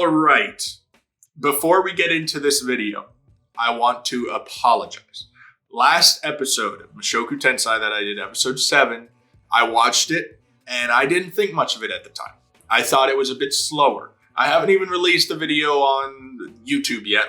All right. Before we get into this video, I want to apologize. Last episode of Mushoku Tensei that I did, episode 7, I watched it and I didn't think much of it at the time. I thought it was a bit slower. I haven't even released the video on YouTube yet.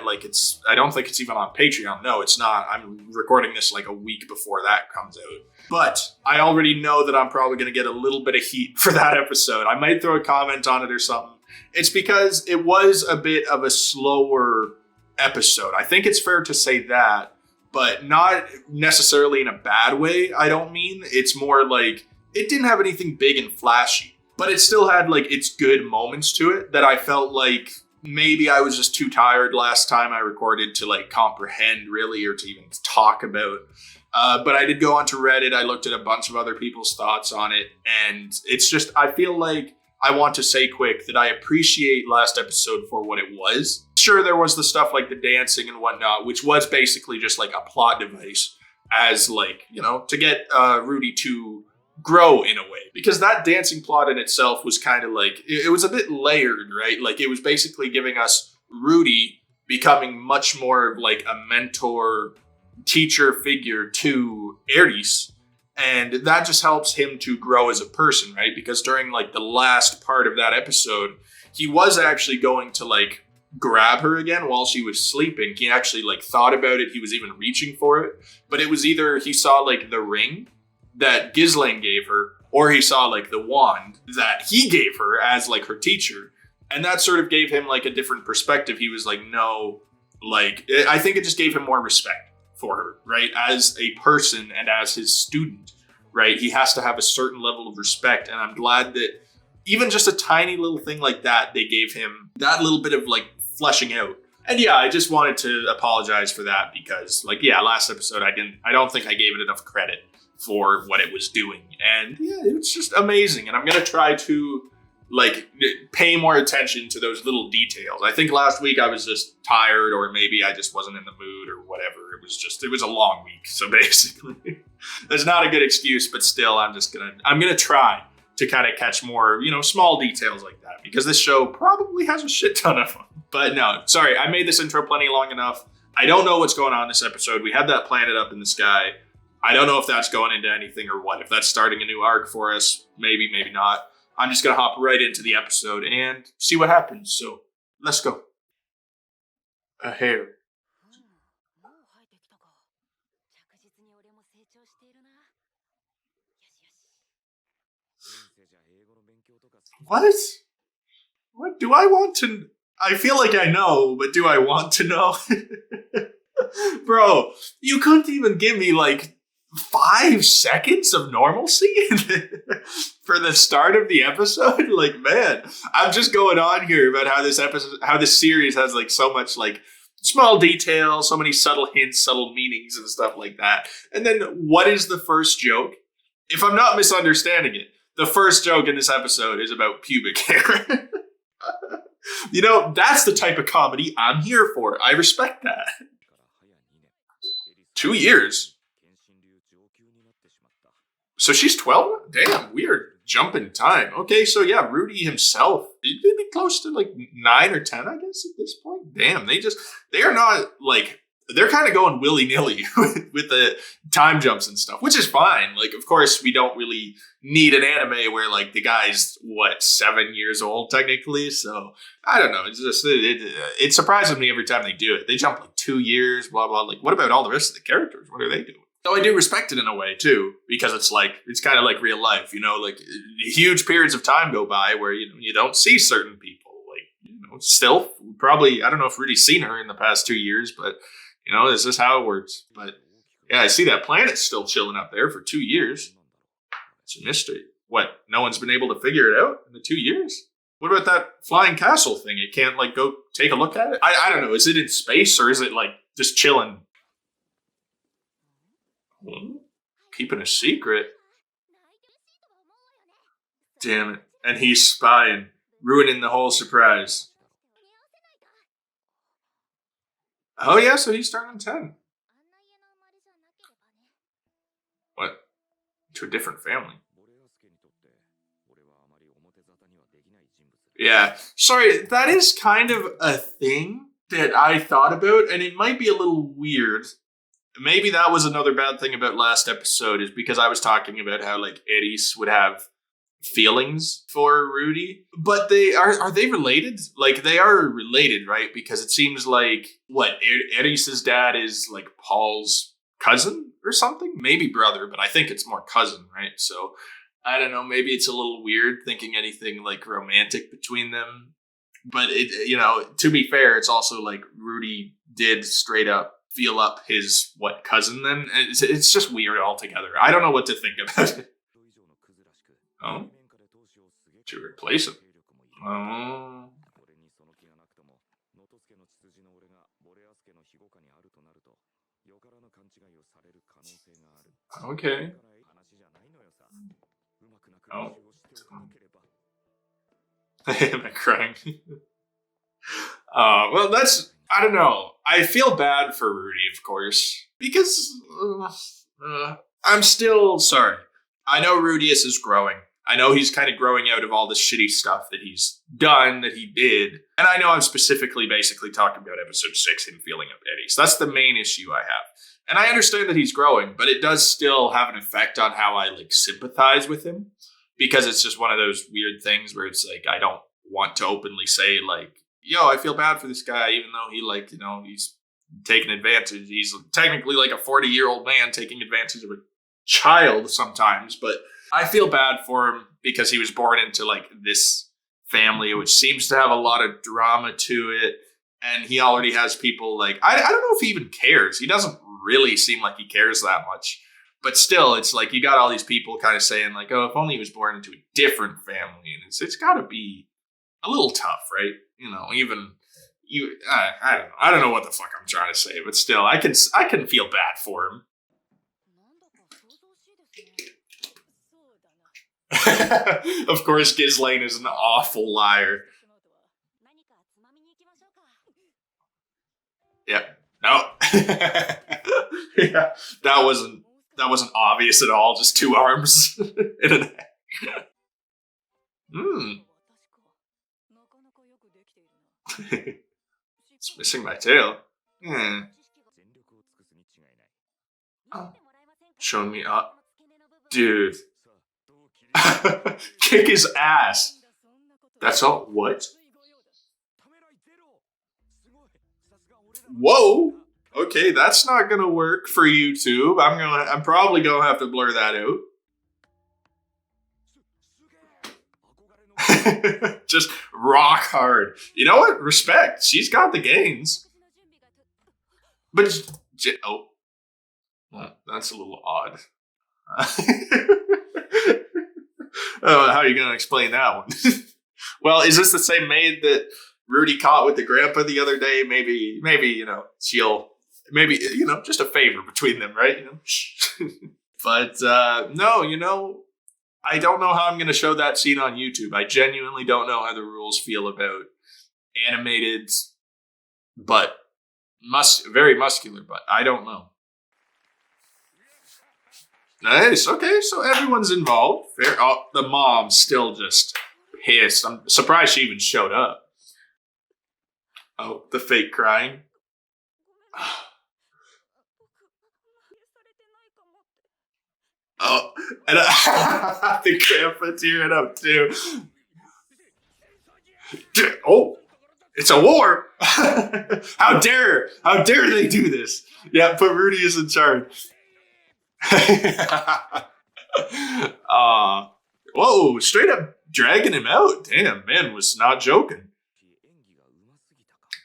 I don't think it's even on Patreon. No, it's not. I'm recording this like a week before that comes out. But I already know that I'm probably going to get a little bit of heat for that episode. I might throw a comment on it or something. It's because it was a bit of a slower episode. I think it's fair to say that, but not necessarily in a bad way, I don't mean. It's more like it didn't have anything big and flashy, but it still had like its good moments to it that I felt like maybe I was just too tired last time I recorded to like comprehend really or to even talk about. But I did go onto Reddit. I looked at a bunch of other people's thoughts on it. And it's just, I feel like I want to say quick that I appreciate last episode for what it was. Sure, there was the stuff like the dancing and whatnot, which was basically just like a plot device as like, you know, to get Rudy to grow in a way. Because that dancing plot in itself was kind of like, it was a bit layered, right? Like it was basically giving us Rudy becoming much more of like a mentor teacher figure to Aries. And that just helps him to grow as a person, right? Because during like the last part of that episode, he was actually going to like grab her again while she was sleeping. He actually like thought about it. He was even reaching for it. But it was either he saw like the ring that Ghislaine gave her, or he saw like the wand that he gave her as like her teacher. And that sort of gave him like a different perspective. He was like, no, like, I think it just gave him more respect for her, right? As a person and as his student, right? He has to have a certain level of respect. And I'm glad that even just a tiny little thing like that, they gave him that little bit of like fleshing out. And yeah, I just wanted to apologize for that because like, yeah, last episode, I don't think I gave it enough credit for what it was doing. And yeah, it's just amazing. And I'm going to try to like pay more attention to those little details. I think last week I was just tired, or maybe I just wasn't in the mood or whatever. It was a long week. So basically that's not a good excuse, but still I'm going to try to kind of catch more, you know, small details like that, because this show probably has a shit ton of them. But no, sorry, I made this intro plenty long enough. I don't know what's going on this episode. We had that planet up in the sky. I don't know if that's going into anything or what. If that's starting a new arc for us, maybe, maybe not. I'm just going to hop right into the episode and see what happens. So, let's go. A hair. What? What do I want to... I feel like I know, but do I want to know? Bro, you couldn't even give me like 5 seconds of normalcy for the start of the episode. Like, man, I'm just going on here about how this series has like so much like small details, so many subtle hints, subtle meanings and stuff like that. And then what is the first joke? If I'm not misunderstanding it, the first joke in this episode is about pubic hair. You know, that's the type of comedy I'm here for. I respect that. 2 years. So she's 12? Damn, we are jumping time. Okay, so yeah, Rudy himself, he'd be close to like 9 or 10, I guess, at this point. Damn, they are not like, they're kind of going willy-nilly with the time jumps and stuff, which is fine. Like, of course, we don't really need an anime where like the guy's, 7 years old technically. So I don't know. It's just, it surprises me every time they do it. They jump like 2 years, blah, blah. Like, what about all the rest of the characters? What are they doing? Though I do respect it in a way too, because it's kind of like real life, you know, like huge periods of time go by where, you know, you don't see certain people. Like, you know, still probably, I don't know if Rudy's seen her in the past 2 years, but you know, this is how it works. But yeah, I see that planet's still chilling up there for 2 years. It's a mystery. What? No one's been able to figure it out in the 2 years? What about that flying castle thing? It can't like go take a look at it? I don't know. Is it in space or is it like just chilling? Keeping a secret? Damn it. And he's spying, ruining the whole surprise. Oh yeah, so he's starting 10. What? To a different family. Yeah. Sorry, that is kind of a thing that I thought about, and it might be a little weird. Maybe that was another bad thing about last episode, is because I was talking about how like Eris would have feelings for Rudy, but are they related? Like they are related, right? Because it seems like what Eris's dad is like Paul's cousin or something, maybe brother, but I think it's more cousin, right? So I don't know. Maybe it's a little weird thinking anything like romantic between them. But to be fair, it's also like Rudy did straight up feel up his cousin. Then it's just weird altogether. I don't know what to think about it. Oh, to replace him. Oh. Okay. Oh. Am I crying? Well, I don't know. I feel bad for Rudy, of course, because I'm still sorry. I know Rudius is growing. I know he's kind of growing out of all the shitty stuff that he's done, that he did. And I know I'm specifically basically talking about episode 6, him feeling up Eddie. So that's the main issue I have. And I understand that he's growing, but it does still have an effect on how I like sympathize with him. Because it's just one of those weird things where it's like, I don't want to openly say like, yo, I feel bad for this guy, even though he he's taking advantage. He's technically like a 40-year-old man taking advantage of a child sometimes, but I feel bad for him because he was born into like this family, which seems to have a lot of drama to it. And he already has people like, I don't know if he even cares. He doesn't really seem like he cares that much. But still, it's like you got all these people kind of saying like, oh, if only he was born into a different family. And it's got to be a little tough, right? I don't know what the fuck I'm trying to say, but still, I can feel bad for him. Of course, Ghislaine is an awful liar. Yeah. No. Yeah. That wasn't obvious at all. Just two arms in an egg. It's missing my tail. Oh. Showing me up. Dude. Kick his ass. That's all. What? Whoa. Okay, that's not gonna work for YouTube. I'm probably gonna have to blur that out. Just rock hard. You know what? Respect. She's got the gains. But well, that's a little odd. How are you going to explain that one? Well, is this the same maid that Rudy caught with the grandpa the other day? Maybe she'll just a favor between them, right? But no, I don't know how I'm going to show that scene on YouTube. I genuinely don't know how the rules feel about animated, but very muscular, but I don't know. Nice. Okay, so everyone's involved. Fair. Oh, the mom's still just pissed. I'm surprised she even showed up. Oh, the fake crying. Oh, and the grandpa tearing up too. Oh, it's a war. How dare they do this? Yeah, but Rudy is in charge. Whoa, straight up dragging him out. Damn, man was not joking.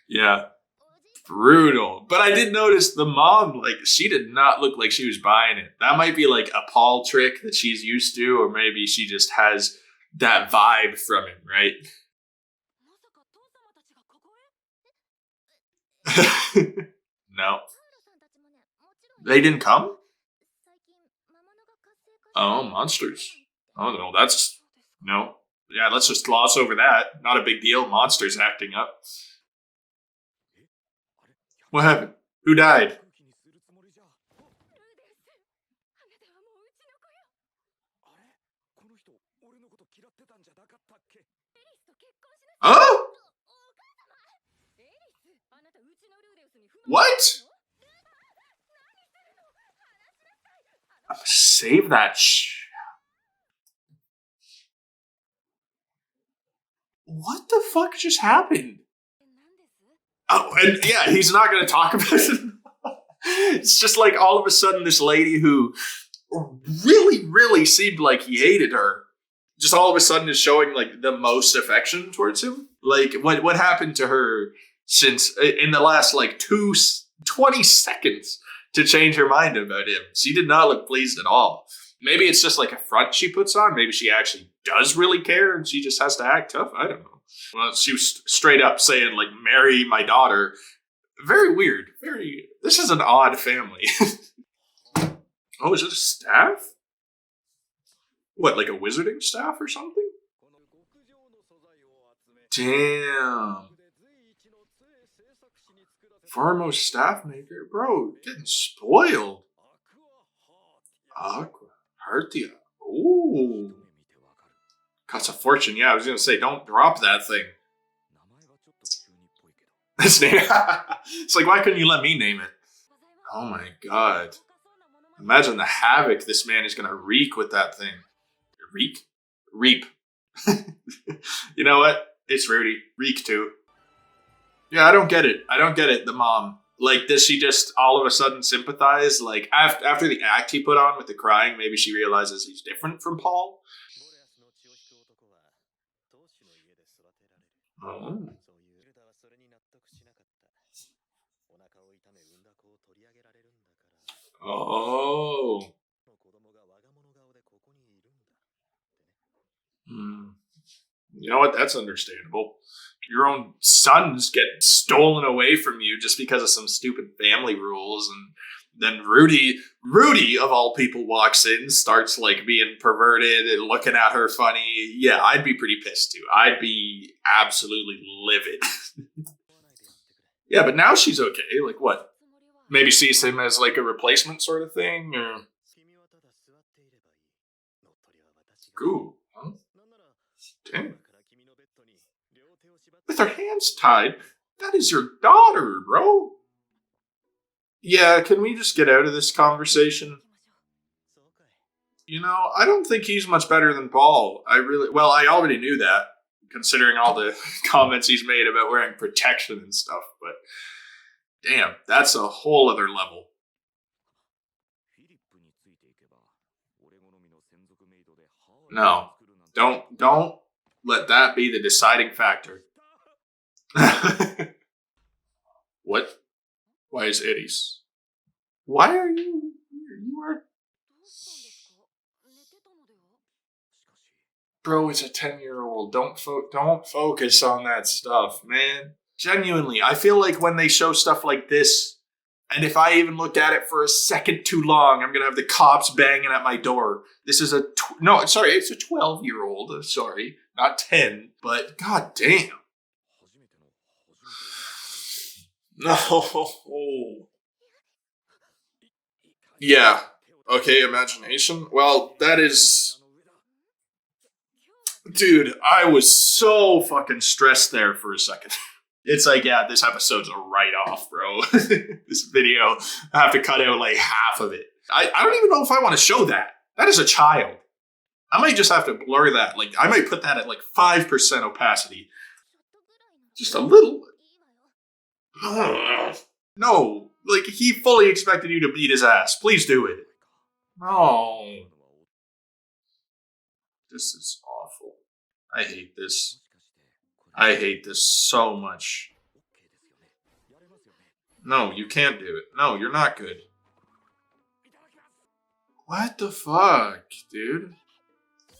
Yeah. Brutal. But I did notice the mom, like, she did not look like she was buying it. That might be like a Paul trick that she's used to, or maybe she just has that vibe from him, right? No. They didn't come? Oh, monsters. Oh, no, that's... No. Yeah, let's just gloss over that. Not a big deal. Monsters acting up. What happened? Who died? Huh? What? Save that What the fuck just happened? Oh, and yeah, he's not going to talk about it. It's just like all of a sudden this lady who really, really seemed like he hated her, just all of a sudden is showing like the most affection towards him. Like what happened to her since in the last like 20 seconds to change her mind about him? She did not look pleased at all. Maybe it's just like a front she puts on. Maybe she actually does really care and she just has to act tough. I don't know. Well, she was straight up saying like, marry my daughter. Very weird. This is an odd family. Oh, is it a staff? What, like a wizarding staff or something? Damn. Foremost staff maker? Bro, getting spoiled. Aqua. Hartia. Ooh. Costs a fortune. Yeah, I was going to say, don't drop that thing. His name. It's like, why couldn't you let me name it? Oh my god. Imagine the havoc this man is going to wreak with that thing. Reap. You know what? It's Rudy. Reek too. Yeah, I don't get it. The mom. Like, does she just all of a sudden sympathize? Like, after the act he put on with the crying, maybe she realizes he's different from Paul? Oh. Oh. You know what? That's understandable. Your own sons get stolen away from you just because of some stupid family rules, and then Rudy of all people walks in, starts like being perverted and looking at her funny. Yeah, I'd be pretty pissed too. I'd be absolutely livid. Yeah, but now she's okay. Like what? Maybe sees him as like a replacement sort of thing, or ooh, huh? Damn. With her hands tied, that is your daughter, bro. Yeah, can we just get out of this conversation? You know, I don't think he's much better than Paul. I already knew that, considering all the comments he's made about wearing protection and stuff, but damn, that's a whole other level. No, don't let that be the deciding factor. What? Why is Eddie's? Why are you? You are. Bro, it's a 10-year-old. Don't focus on that stuff, man. Genuinely, I feel like when they show stuff like this, and if I even look at it for a second too long, I'm gonna have the cops banging at my door. This is it's a 12-year-old. Sorry, not 10. But god damn. No. Yeah. Okay, imagination. Well, that is... Dude, I was so fucking stressed there for a second. It's like, yeah, this episode's a write-off, bro. This video, I have to cut out like half of it. I don't even know if I want to show that. That is a child. I might just have to blur that. Like, I might put that at like 5% opacity. Just a little. No, like, he fully expected you to beat his ass. Please do it. No. This is awful. I hate this. I hate this so much. No, you can't do it. No, you're not good. What the fuck, dude?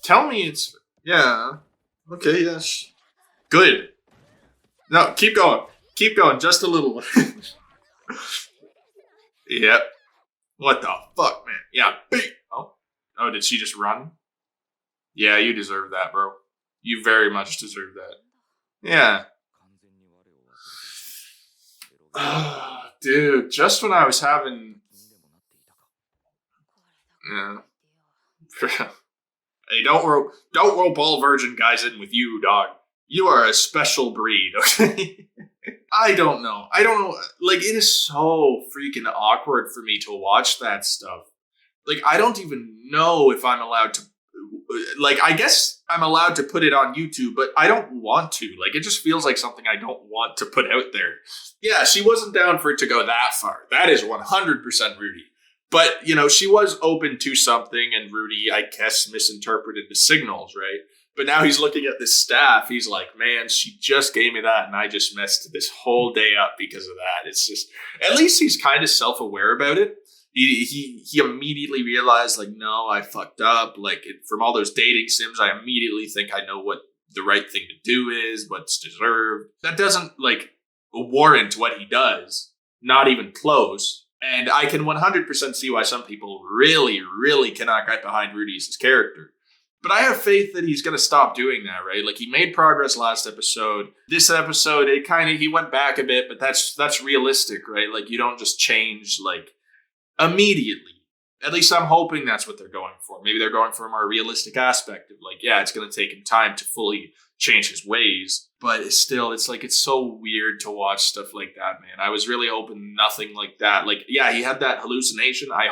Tell me it's... Yeah. Okay, yes. Good. No, keep going. Keep going, just a little. Yep. What the fuck, man? Yeah, big. Oh, did she just run? Yeah, you deserve that, bro. You very much deserve that. Yeah. Dude, just when I was having... Yeah. Hey, don't rope all virgin guys in with you, dog. You are a special breed, okay? I don't know. I don't know. Like, it is so freaking awkward for me to watch that stuff. Like, I don't even know if I'm allowed to. Like, I guess I'm allowed to put it on YouTube, but I don't want to. Like, it just feels like something I don't want to put out there. Yeah, she wasn't down for it to go that far. That is 100% Rudy. But, you know, she was open to something, and Rudy, I guess, misinterpreted the signals, right? But now he's looking at this staff. He's like, man, she just gave me that, and I just messed this whole day up because of that. It's just, at least he's kind of self-aware about it. He immediately realized, like, no, I fucked up. Like, from all those dating sims, I immediately think I know what the right thing to do is, what's deserved. That doesn't, like, warrant what he does. Not even close. And I can 100% see why some people really, really cannot get behind Rudy's character. But I have faith that he's going to stop doing that, right? Like, he made progress last episode. This episode, he went back a bit, but that's realistic, right? Like, you don't just change, like, immediately. At least I'm hoping that's what they're going for. Maybe they're going for a more realistic aspect of, like, yeah, it's going to take him time to fully change his ways. But it's still, it's like, it's so weird to watch stuff like that, man. I was really hoping nothing like that. Like, yeah, he had that hallucination. I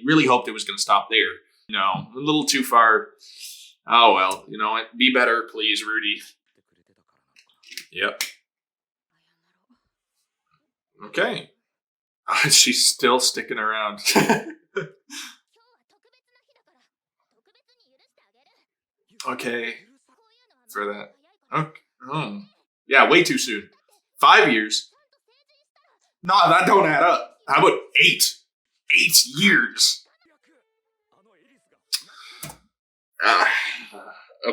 really hoped it was going to stop there. No, a little too far. Oh, well, you know what? Be better, please, Rudy. Yep. Okay. She's still sticking around. Okay. For that. Okay. Oh. Yeah, way too soon. 5 years? No, that don't add up. How about 8? 8 years.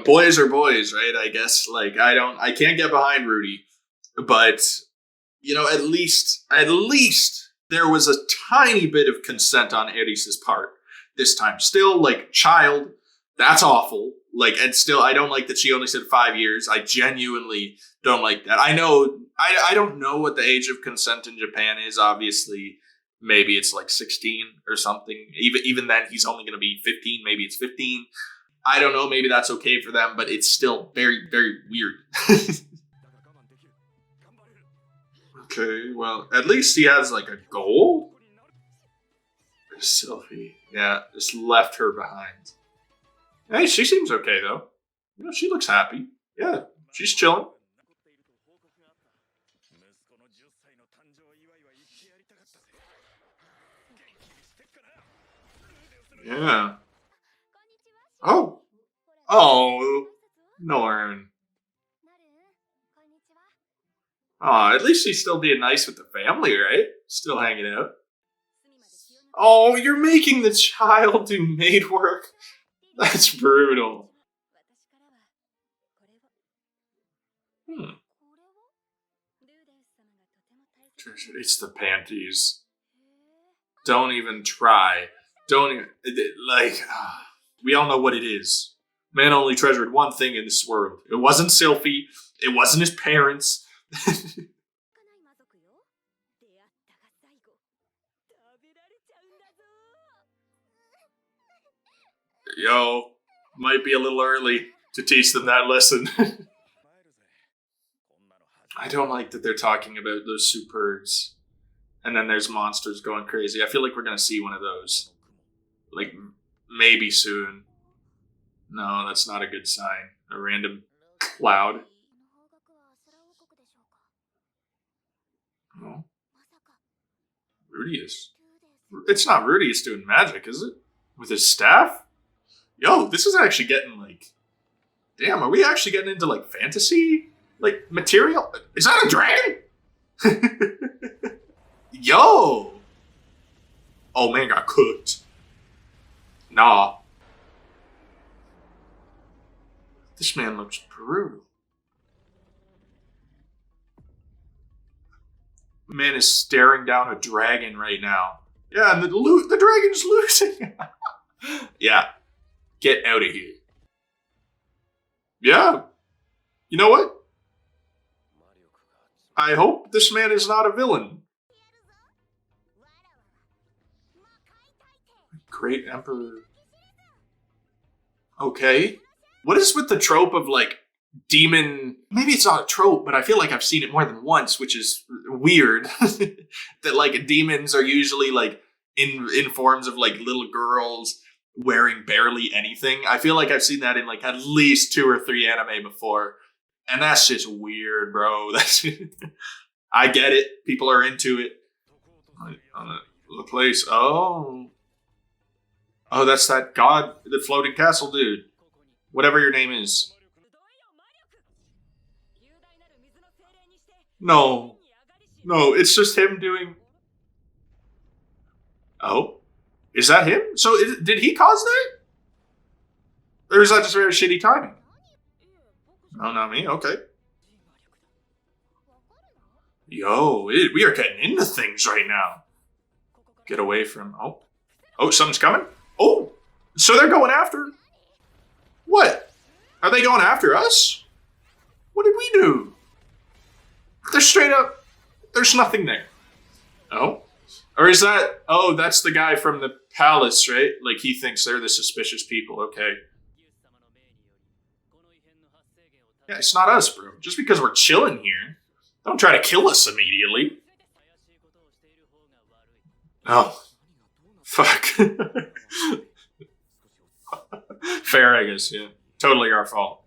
Boys are boys, right? I guess. Like, I can't get behind Rudy, but, you know, at least there was a tiny bit of consent on Eris's part this time. Still, like, child, that's awful. Like, and still, I don't like that she only said 5 years. I genuinely don't like that. I know, I don't know what the age of consent in Japan is. Obviously, maybe it's like 16 or something. Even then, he's only going to be 15. Maybe it's 15. I don't know, maybe that's okay for them, but it's still very, very weird. Okay, well, at least he has, like, a goal? Sylvie, yeah, just left her behind. Hey, she seems okay, though. You know, she looks happy. Yeah, she's chilling. Yeah. Oh. Oh. Norn. Aw, at least she's still being nice with the family, right? Still hanging out. Oh, you're making the child do maid work? That's brutal. It's the panties. Don't even try. Don't even, like, we all know what it is. Man only treasured one thing in this world. It wasn't Sylphie. It wasn't his parents. Yo, might be a little early to teach them that lesson. I don't like that they're talking about those superbs. And then there's monsters going crazy. I feel like we're going to see one of those. Like, maybe soon. No, that's not a good sign. A random cloud. Oh. Rudy is. It's not Rudy, it's doing magic, is it? With his staff? Yo, this is actually getting, like. Damn, are we actually getting into, like, fantasy? Like, material? Is that a dragon? Yo! Oh, man got cooked. Nah. This man looks brutal. Man is staring down a dragon right now. Yeah, and the dragon's losing. Yeah. Get out of here. Yeah. You know what? I hope this man is not a villain. Great Emperor. Okay. What is with the trope of, like, demon, maybe it's not a trope, but I feel like I've seen it more than once, which is weird. That like demons are usually like in forms of like little girls wearing barely anything. I feel like I've seen that in like at least 2 or 3 anime before. And that's just weird, bro. That's I get it. People are into it. The place. Oh, that's that god, the floating castle dude. Whatever your name is. No, it's just him doing. Oh, is that him? So did he cause that? Or is that just very shitty timing? Oh, not me. Okay. Yo, we are getting into things right now. Get away from. Oh, something's coming. Oh, so they're going after. What? Are they going after us? What did we do? They're straight up. There's nothing there. Oh, or is that? Oh, that's the guy from the palace, right? Like he thinks they're the suspicious people. Okay. Yeah, it's not us, bro. Just because we're chilling here, don't try to kill us immediately. Oh, fuck. Fair, I guess. Yeah, totally our fault.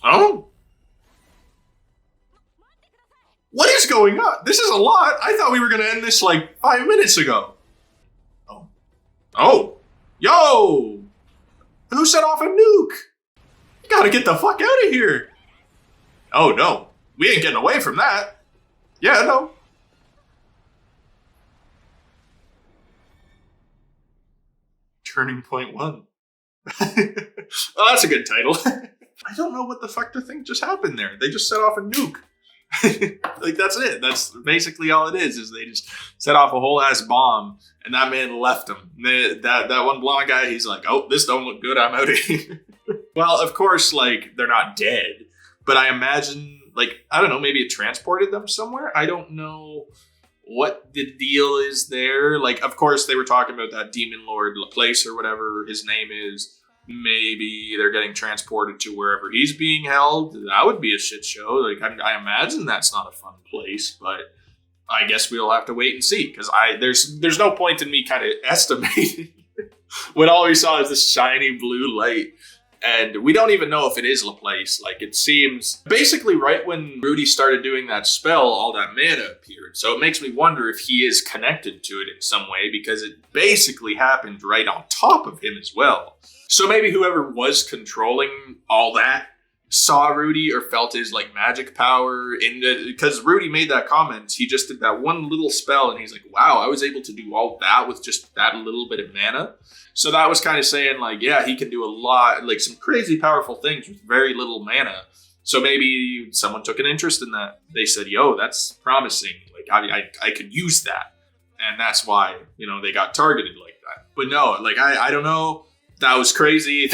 Oh. What is going on? This is a lot. I thought we were going to end this like 5 minutes ago. Oh. Yo. Who set off a nuke? You gotta get the fuck out of here. Oh, no. We ain't getting away from that. Yeah, no. Turning Point 1. Well, that's a good title. I don't know what the fuck to think just happened there. They just set off a nuke. Like, that's it. That's basically all it is they just set off a whole ass bomb, and that man left him. That one blonde guy, he's like, oh, this don't look good, I'm out of here. Well, of course, like, they're not dead, but I imagine, like, I don't know, maybe it transported them somewhere? I don't know what the deal is there. Like, of course, they were talking about that demon lord Laplace or whatever his name is. Maybe they're getting transported to wherever he's being held. That would be a shit show. Like, I imagine that's not a fun place, but I guess we'll have to wait and see. Because there's no point in me kind of estimating when all we saw is this shiny blue light, and we don't even know if it is Laplace. Like, it seems basically right when Rudy started doing that spell, all that mana appeared. So it makes me wonder if he is connected to it in some way, because it basically happened right on top of him as well. So maybe whoever was controlling all that saw Rudy or felt his like magic power because Rudy made that comment. He just did that one little spell and he's like, wow, I was able to do all that with just that little bit of mana. So that was kind of saying like, yeah, he can do a lot, like some crazy powerful things with very little mana. So maybe someone took an interest in that. They said, yo, that's promising. Like I could use that. And that's why, they got targeted like that. But no, like, I don't know. That was crazy.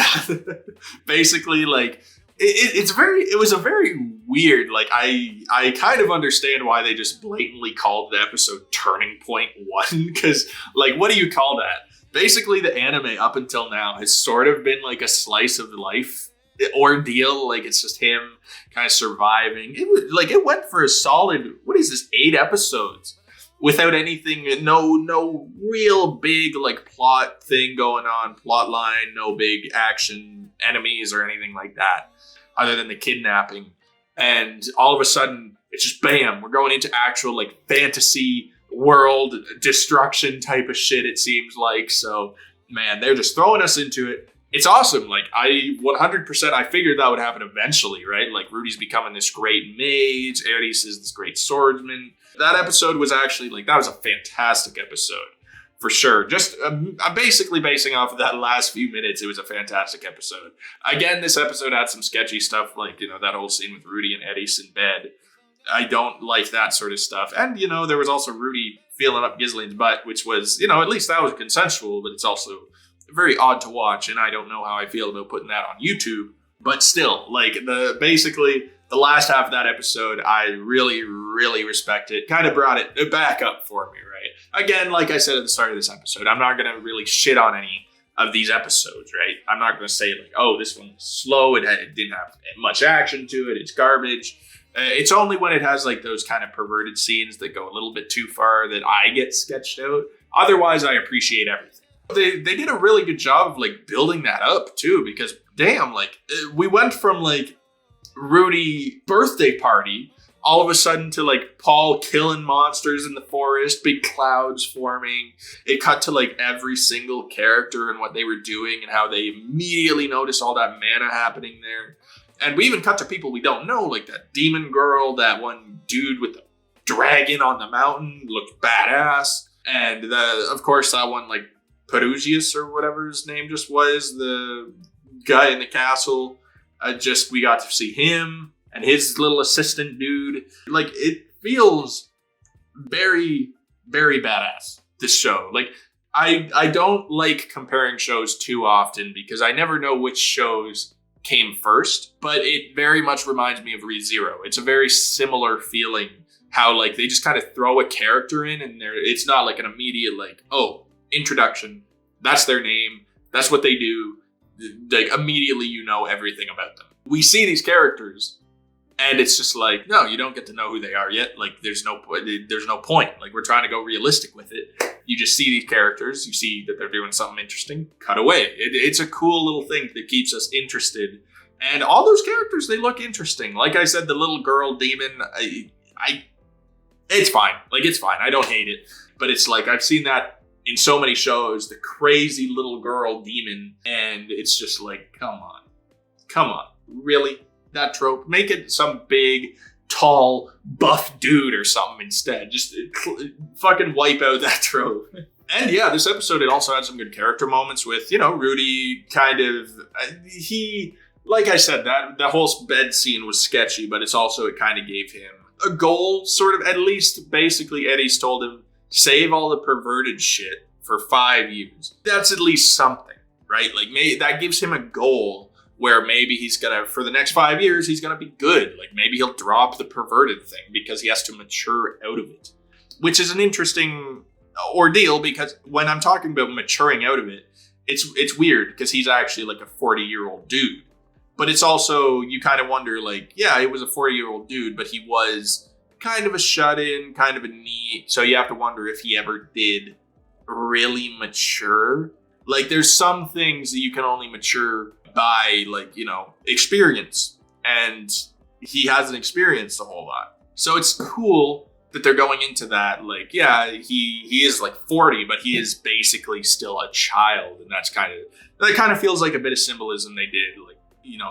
Basically, like, it was a very weird, like, I kind of understand why they just blatantly called the episode Turning Point 1, because, like, what do you call that? Basically, the anime up until now has sort of been like a slice of life ordeal. Like, it's just him kind of surviving. It went for a solid, 8 episodes. Without anything, no real big like plot thing going on, plot line, no big action enemies or anything like that, other than the kidnapping. And all of a sudden, it's just bam, we're going into actual like fantasy world destruction type of shit, it seems like. So, man, they're just throwing us into it. It's awesome. Like, I 100%, I figured that would happen eventually, right? Like, Rudy's becoming this great mage, Ares is this great swordsman. That episode was actually, like, that was a fantastic episode, for sure. Just, I'm basically basing off of that last few minutes, it was a fantastic episode. Again, this episode had some sketchy stuff, like, that whole scene with Rudy and Ares in bed. I don't like that sort of stuff. And, there was also Rudy feeling up Ghislaine's butt, which was, at least that was consensual, but it's also very odd to watch, and I don't know how I feel about putting that on YouTube. But still, like, basically the last half of that episode, I really, really respect it. Kind of brought it back up for me, right? Again, like I said at the start of this episode, I'm not going to really shit on any of these episodes, right? I'm not going to say like, oh, this one was slow. It didn't have much action to it. It's garbage. It's only when it has like those kind of perverted scenes that go a little bit too far that I get sketched out. Otherwise, I appreciate everything. They did a really good job of like building that up too, because damn, like we went from like Rudy birthday party all of a sudden to like Paul killing monsters in the forest, big clouds forming. It cut to like every single character and what they were doing and how they immediately noticed all that mana happening there. And we even cut to people we don't know, like that demon girl, that one dude with the dragon on the mountain looked badass. And of course that one like Perugius or whatever his name just was, the guy in the castle. We got to see him and his little assistant dude. Like, it feels very, very badass, this show. Like, I don't like comparing shows too often because I never know which shows came first, but it very much reminds me of ReZero. It's a very similar feeling, how like they just kind of throw a character in and it's not like an immediate like, oh, introduction, that's their name, that's what they do. Like, immediately you know everything about them. We see these characters and it's just like, no, you don't get to know who they are yet. Like, there's no point. Like, we're trying to go realistic with it. You just see these characters, you see that they're doing something interesting, cut away. It's a cool little thing that keeps us interested. And all those characters, they look interesting. Like I said, the little girl demon, it's fine. Like, it's fine. I don't hate it. But it's like, I've seen that in so many shows, the crazy little girl demon. And it's just like, come on. Really? That trope? Make it some big, tall, buff dude or something instead. Just fucking wipe out that trope. And yeah, this episode, it also had some good character moments with, Rudy kind of, like I said, that whole bed scene was sketchy, but it kind of gave him a goal, sort of. At least, basically, Eddie's told him, save all the perverted shit for 5 years. That's at least something, right? Like, maybe that gives him a goal where maybe he's gonna, for the next 5 years, he's gonna be good. Like, maybe he'll drop the perverted thing because he has to mature out of it. Which is an interesting ordeal, because when I'm talking about maturing out of it, it's weird because he's actually like a 40-year-old dude. But it's also, you kind of wonder, like, yeah, he was a 40-year-old dude, but he was kind of a shut-in, kind of a neat. So you have to wonder if he ever did really mature. Like, there's some things that you can only mature by, like, experience. And he hasn't experienced a whole lot. So it's cool that they're going into that. Like, yeah, he is like 40, but he is basically still a child. And that kind of feels like a bit of symbolism they did. Like,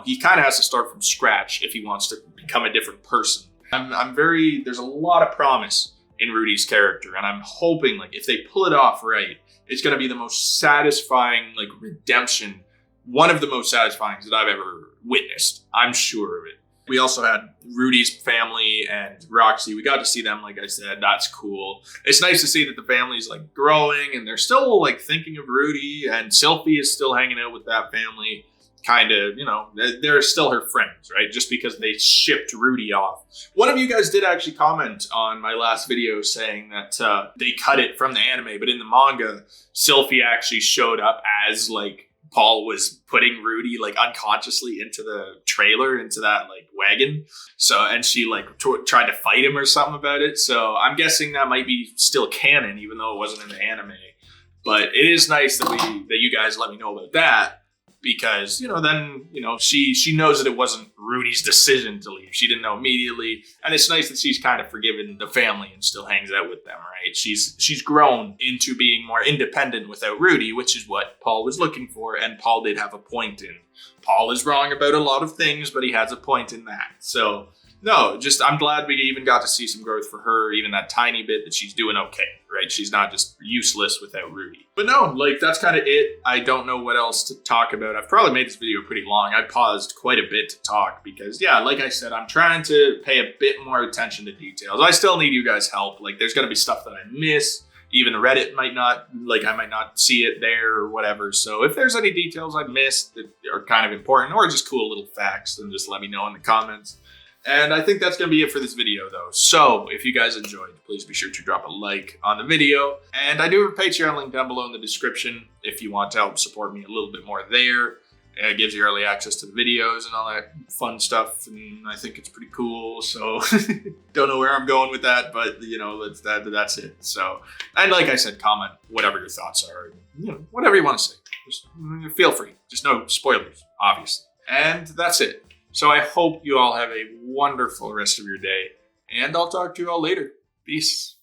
he kind of has to start from scratch if he wants to become a different person. There's a lot of promise in Rudy's character. And I'm hoping, like, if they pull it off right, it's going to be the most satisfying, like, redemption. One of the most satisfying that I've ever witnessed. I'm sure of it. We also had Rudy's family and Roxy. We got to see them, like I said. That's cool. It's nice to see that the family's like growing and they're still like thinking of Rudy, and Sylphie is still hanging out with that family. Kind of, they're still her friends, right? Just because they shipped Rudy off. One of you guys did actually comment on my last video saying that they cut it from the anime, but in the manga, Sylphie actually showed up as like Paul was putting Rudy like unconsciously into the trailer, into that like wagon. So, and she like tried to fight him or something about it. So I'm guessing that might be still canon, even though it wasn't in the anime. But it is nice that you guys let me know about that. Because, then, she knows that it wasn't Rudy's decision to leave. She didn't know immediately. And it's nice that she's kind of forgiven the family and still hangs out with them, right? She's grown into being more independent without Rudy, which is what Paul was looking for. And Paul did have a point in. Paul is wrong about a lot of things, but he has a point in that. So, no, I'm glad we even got to see some growth for her, even that tiny bit that she's doing okay, right? She's not just useless without Rudy. But no, like, that's kind of it. I don't know what else to talk about. I've probably made this video pretty long. I paused quite a bit to talk because, yeah, like I said, I'm trying to pay a bit more attention to details. I still need you guys' help. Like, there's going to be stuff that I miss. Even Reddit I might not see it there or whatever. So if there's any details I missed that are kind of important or just cool little facts, then just let me know in the comments. And I think that's going to be it for this video, though. So if you guys enjoyed, please be sure to drop a like on the video. And I do have a Patreon link down below in the description if you want to help support me a little bit more there. It gives you early access to the videos and all that fun stuff, and I think it's pretty cool. So don't know where I'm going with that, but that's it. So, and like I said, comment whatever your thoughts are, whatever you want to say. Just feel free. Just no spoilers, obviously. And that's it. So I hope you all have a wonderful rest of your day, and I'll talk to you all later. Peace.